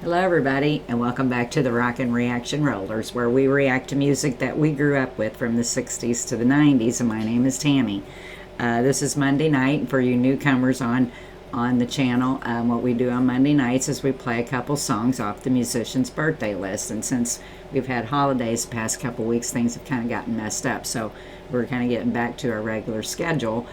Hello everybody, and welcome back to the Rockin' Reaction Rollers, where we react to music that we grew up with from the 60s to the 90s, and my name is Tammy. This is Monday night, and for you newcomers on the channel, what we do on Monday nights is we play a couple songs off the musician's birthday list, and since we've had holidays the past couple weeks, things have kind of gotten messed up, so we're kind of getting back to our regular schedule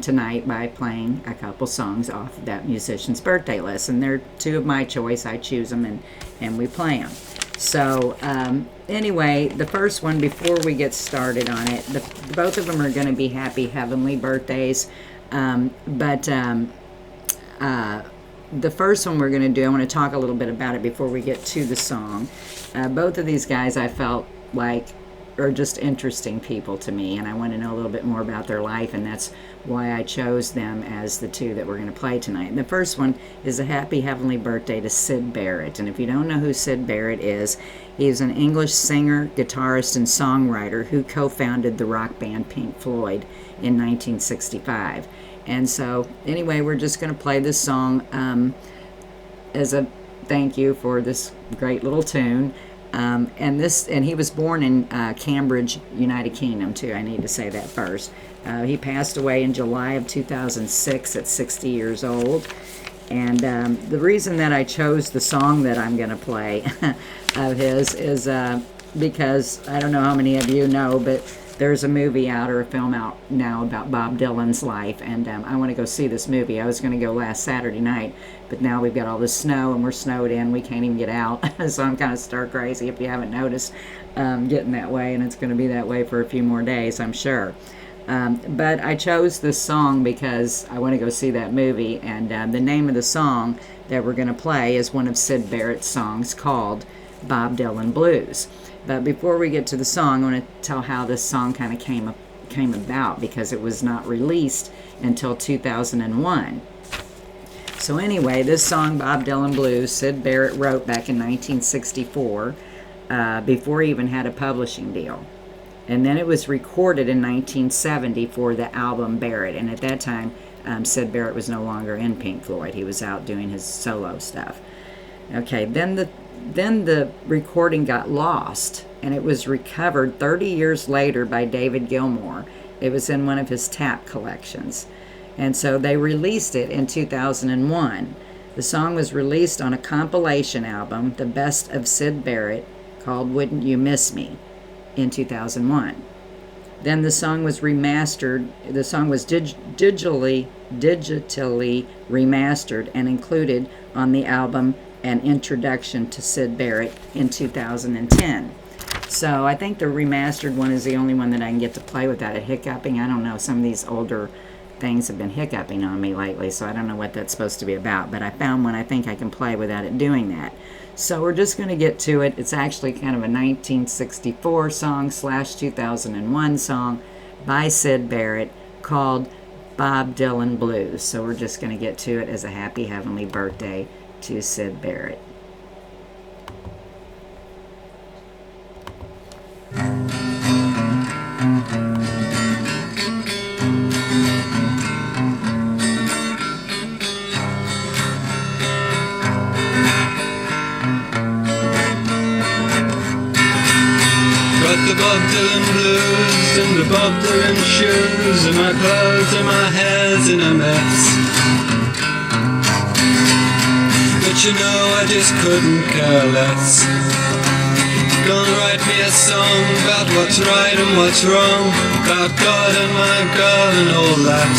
tonight by playing a couple songs off of that musician's birthday list, and they're two of my choice. I choose them and we play them. So anyway, the first one, before we get started on it, both of them are going to be happy heavenly birthdays, but the first one we're going to do, I want to talk a little bit about it before we get to the song. Both of these guys I felt like are just interesting people to me, and I want to know a little bit more about their life, and that's why I chose them as the two that we're going to play tonight. And the first one is a happy heavenly birthday to Sid Barrett. And if you don't know who Sid Barrett is, he's an English singer, guitarist, and songwriter who co-founded the rock band Pink Floyd in 1965. And so anyway, we're just going to play this song as a thank you for this great little tune. And he was born in Cambridge, United Kingdom, too. I need to say that first. He passed away in July of 2006 at 60 years old. And the reason that I chose the song that I'm going to play of his is because I don't know how many of you know, but there's a movie out, or a film out now, about Bob Dylan's life, and I want to go see this movie. I was going to go last Saturday night, but now we've got all this snow, and we're snowed in. We can't even get out, so I'm kind of stir crazy, if you haven't noticed, getting that way, and it's going to be that way for a few more days, I'm sure. But I chose this song because I want to go see that movie, and the name of the song that we're going to play is one of Sid Barrett's songs called Bob Dylan Blues. But before we get to the song, I want to tell how this song kind of came about, because it was not released until 2001. So anyway, this song, Bob Dylan Blues, Sid Barrett wrote back in 1964, before he even had a publishing deal. And then it was recorded in 1970 for the album Barrett. And at that time, Sid Barrett was no longer in Pink Floyd. He was out doing his solo stuff. Okay, then the recording got lost, and it was recovered 30 years later by David Gilmour. It was in one of his tap collections. And so they released it in 2001. The song was released on a compilation album, The Best of Sid Barrett, called Wouldn't You Miss Me, in 2001. Then the song was remastered. The song was digitally remastered and included on the album An Introduction to Sid Barrett in 2010. So I think the remastered one is the only one that I can get to play without it hiccuping. I don't know, some of these older things have been hiccuping on me lately, so I don't know what that's supposed to be about, but I found one I think I can play without it doing that. So we're just going to get to it. It's actually kind of a 1964 song / 2001 song by Sid Barrett called Bob Dylan Blues. So we're just going to get to it as a happy heavenly birthday to Sid Barrett. The Bob Dylan blues and the Bob Dylan shoes, and my clothes and my hair's in a mess. But you know I just couldn't care less. Gonna write me a song about what's right and what's wrong, about God and my girl and all that.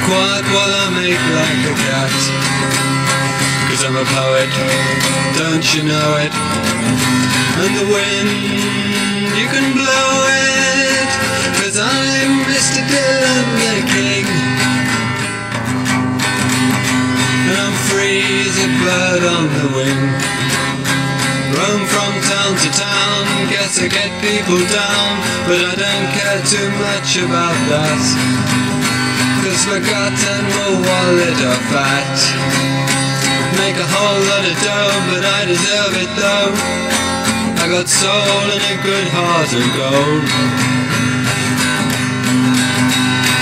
Quiet while I make like a cat, 'cause I'm a poet, don't you know it? And the wind, you can blow it, 'cause I'm Mr. Dylan the King. And I'm free as a bird on the wing. Roam from town to town, guess I get people down, but I don't care too much about that, 'cause my gut and my wallet are fat. Make a whole lot of dough, but I deserve it though. I got soul and a good heart of gold.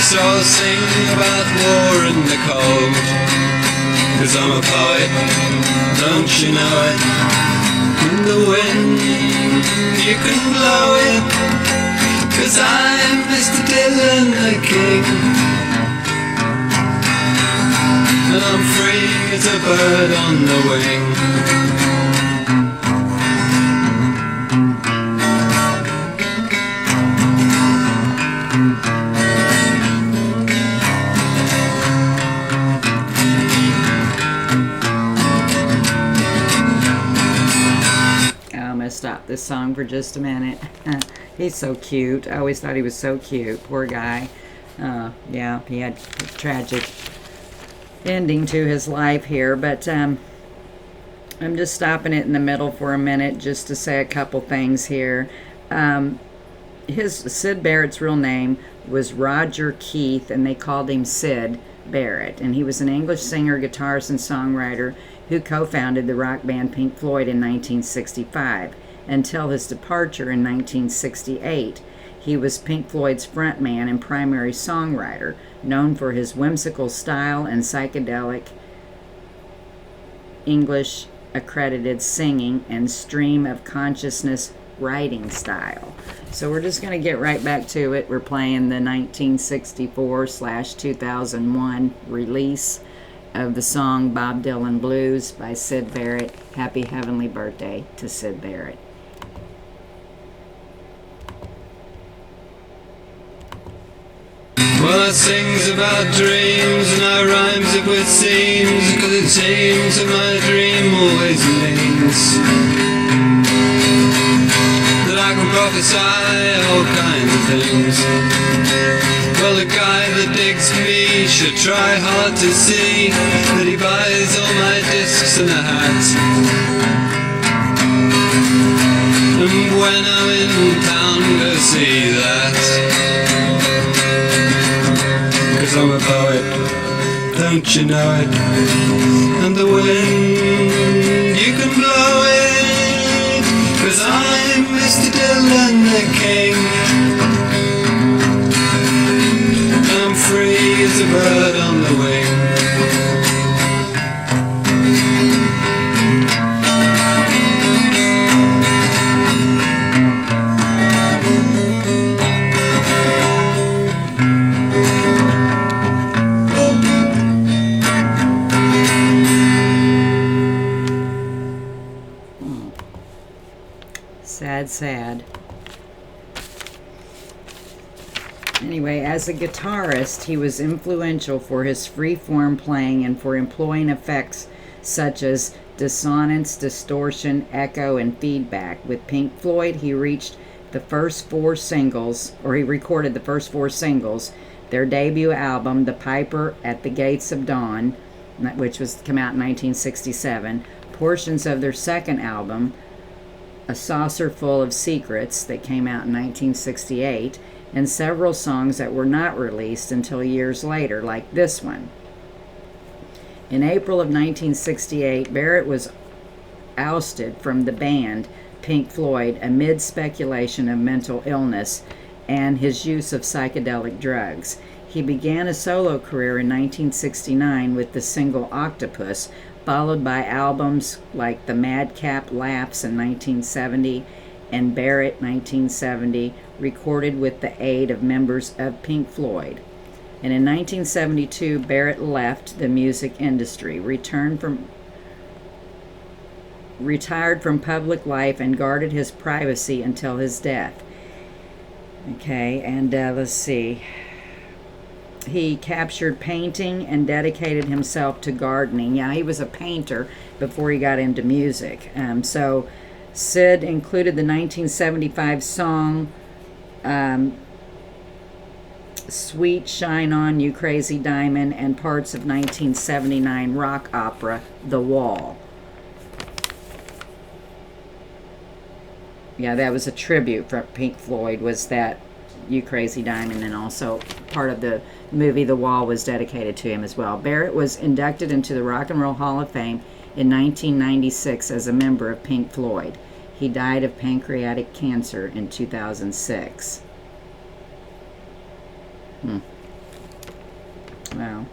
So I'll sing about war and the cold. 'cause I'm a poet, don't you know it? In the wind, you can blow it, 'cause I'm Mr. Dylan the King. And I'm free as a bird on the wing. Stop this song for just a minute. He's so cute. I always thought he was so cute. Poor guy. Yeah, he had a tragic ending to his life here, but I'm just stopping it in the middle for a minute just to say a couple things here. Sid Barrett's real name was Roger Keith, and they called him Sid Barrett, and he was an English singer, guitarist, and songwriter who co-founded the rock band Pink Floyd in 1965. Until his departure in 1968, he was Pink Floyd's frontman and primary songwriter, known for his whimsical style and psychedelic English accredited singing and stream of consciousness writing style. So we're just going to get right back to it. We're playing the 1964/2001 release of the song Bob Dylan Blues by Sid Barrett. Happy heavenly birthday to Sid Barrett. Well, I sings about dreams and I rhymes it with seams, 'cause it seems that my dream always means that I can prophesy all kinds of things. Well, the guy that digs me should try hard to see that he buys all my discs and a hat. And when I'm in town, go see that. 'Cause I'm a poet, don't you know it? And the wind, you can blow it, 'cause I'm Mr. Dylan the King. I'm free as a bird on the wing. Sad. Anyway, as a guitarist, he was influential for his free-form playing and for employing effects such as dissonance, distortion, echo, and feedback. With Pink Floyd, he recorded the first four singles, their debut album, The Piper at the Gates of Dawn, which was come out in 1967, portions of their second album, A Saucer Full of Secrets, that came out in 1968, and several songs that were not released until years later, like this one. In April of 1968, Barrett was ousted from the band Pink Floyd amid speculation of mental illness and his use of psychedelic drugs. He began a solo career in 1969 with the single Octopus, followed by albums like The Madcap Laughs in 1970 and Barrett 1970, recorded with the aid of members of Pink Floyd. And in 1972, Barrett left the music industry, retired from public life, and guarded his privacy until his death. Okay, and let's see. He captured painting and dedicated himself to gardening. Yeah, he was a painter before he got into music. So Sid included the 1975 song Sweet Shine On You Crazy Diamond and parts of 1979 rock opera The Wall. Yeah, that was a tribute from Pink Floyd, was that You Crazy Diamond, and also part of the movie The Wall was dedicated to him as well. Barrett was inducted into the Rock and Roll Hall of Fame in 1996 as a member of Pink Floyd. He died of pancreatic cancer in 2006. Wow.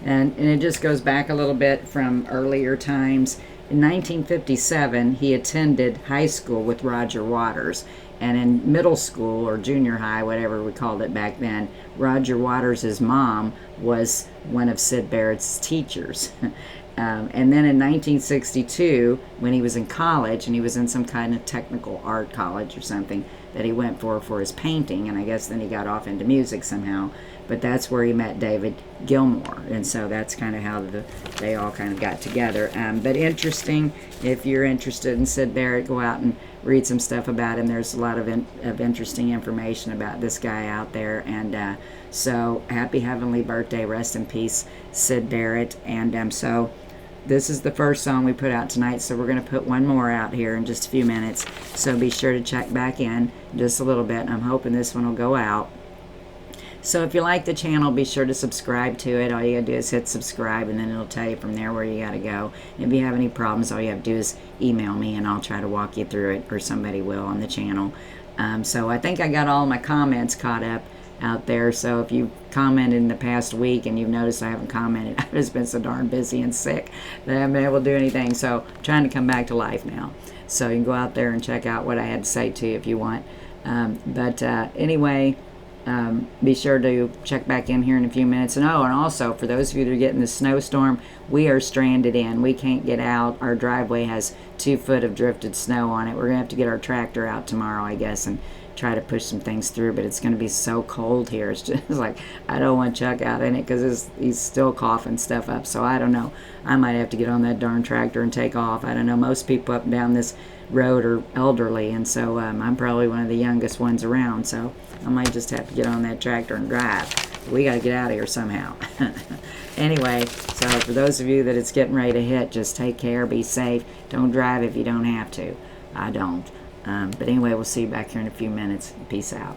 And it just goes back a little bit from earlier times. In 1957, he attended high school with Roger Waters. And in middle school or junior high, whatever we called it back then, Roger Waters' mom was one of Sid Barrett's teachers. And then in 1962, when he was in college, and he was in some kind of technical art college or something that he went for his painting, and I guess then he got off into music somehow. But that's where he met David Gilmour, and so that's kind of how they all kind of got together. But interesting, if you're interested in Sid Barrett, go out and read some stuff about him. There's a lot of interesting information about this guy out there. And so happy heavenly birthday, rest in peace, Sid Barrett. And so this is the first song we put out tonight, so we're going to put one more out here in just a few minutes. So be sure to check back in just a little bit. I'm hoping this one will go out. So if you like the channel, be sure to subscribe to it. All you gotta do is hit subscribe, and then it'll tell you from there where you gotta go. And if you have any problems, all you have to do is email me, and I'll try to walk you through it, or somebody will on the channel. So I think I got all my comments caught up out there. So if you've commented in the past week and you've noticed I haven't commented, I've just been so darn busy and sick that I haven't been able to do anything. So I'm trying to come back to life now. So you can go out there and check out what I had to say to you if you want. Anyway, be sure to check back in here in a few minutes. And also for those of you that are getting the snowstorm, we are stranded in. We can't get out. Our driveway has 2 foot of drifted snow on it. We're gonna have to get our tractor out tomorrow, I guess, and try to push some things through. But it's gonna be so cold here. It's just like I don't want Chuck out in it because he's still coughing stuff up. So I don't know. I might have to get on that darn tractor and take off. I don't know. Most people up and down this road are elderly, and so I'm probably one of the youngest ones around. So I might just have to get on that tractor and drive. We got to get out of here somehow. Anyway, so for those of you that it's getting ready to hit, just take care, be safe. Don't drive if you don't have to. I don't. But anyway, we'll see you back here in a few minutes. Peace out.